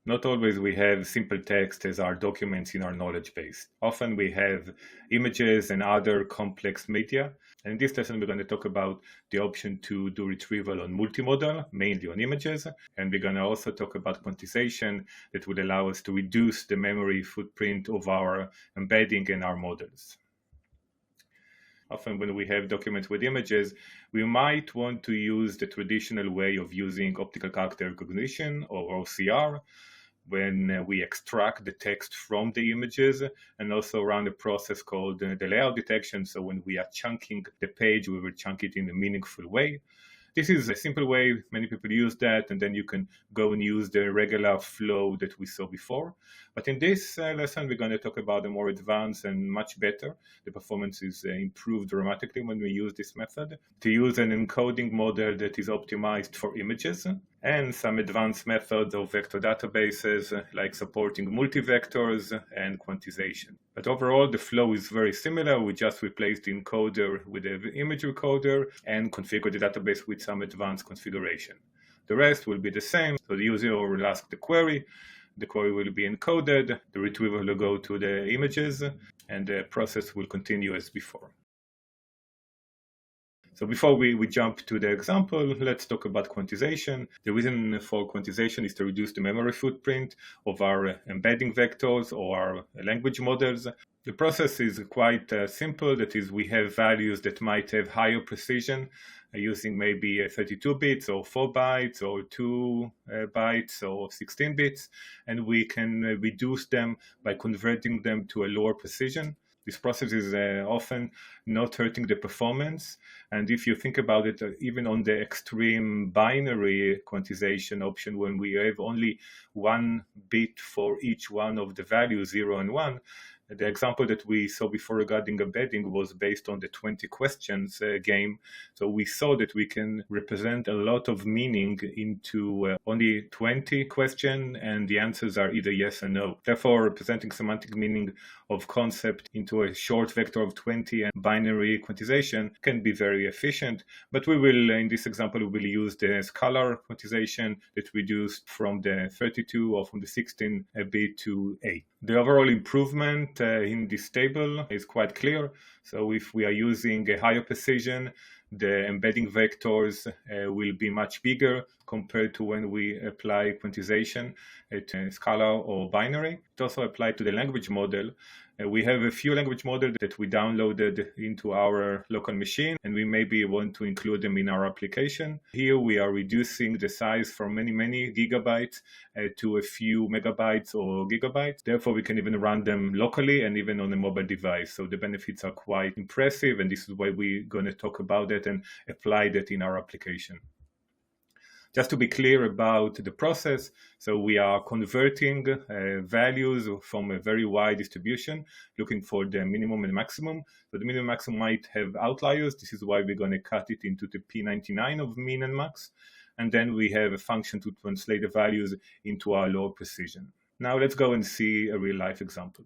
Not always we have simple text as our documents in our knowledge base. Often we have images and other complex media. And in this lesson, we're going to talk about the option to do retrieval on multimodal, mainly on images. And we're going to also talk about quantization that would allow us to reduce the memory footprint of our embedding and our models. Often when we have documents with images, we might want to use the traditional way of using optical character recognition or OCR, when we extract the text from the images, and also run a process called the layout detection. So when we are chunking the page, we will chunk it in a meaningful way. This is a simple way, many people use that, and then you can go and use the regular flow that we saw before. But in this lesson, we're going to talk about a more advanced and much better. The performance is improved dramatically when we use this method, to use an encoding model that is optimized for images, and some advanced methods of vector databases, like supporting multivectors and quantization. But overall, the flow is very similar. We just replaced the encoder with an image recorder and configured the database with some advanced configuration. The rest will be the same. So the user will ask the query will be encoded, the retrieval will go to the images, and the process will continue as before. So before we jump to the example, let's talk about quantization. The reason for quantization is to reduce the memory footprint of our embedding vectors or our language models. The process is quite simple. That is, we have values that might have higher precision using maybe 32 bits or 4 bytes or 2 bytes or 16 bits, and we can reduce them by converting them to a lower precision. This process is often not hurting the performance. And if you think about it, even on the extreme binary quantization option, when we have only 1 bit for each one of the values, 0 and 1, the example that we saw before regarding embedding was based on the 20 questions game. So we saw that we can represent a lot of meaning into only 20 questions, and the answers are either yes or no. Therefore, representing semantic meaning of concept into a short vector of 20 and binary quantization can be very efficient. But we will, in this example, we will use the scalar quantization that reduced from the 32 or from the 16 bit to 8. The overall improvement in this table is quite clear. So if we are using a higher precision, the embedding vectors will be much bigger compared to when we apply quantization at scalar or binary. It also applies to the language model. We have a few language models that we downloaded into our local machine, and we maybe want to include them in our application. Here we are reducing the size from many gigabytes to a few megabytes or gigabytes. Therefore, we can even run them locally and even on a mobile device. So the benefits are quite impressive, and this is why we're going to talk about it and apply that in our application. Just to be clear about the process, so we are converting values from a very wide distribution, looking for the minimum and maximum. So the minimum and maximum might have outliers. This is why we're going to cut it into the P99 of min and max. And then we have a function to translate the values into our lower precision. Now let's go and see a real life example.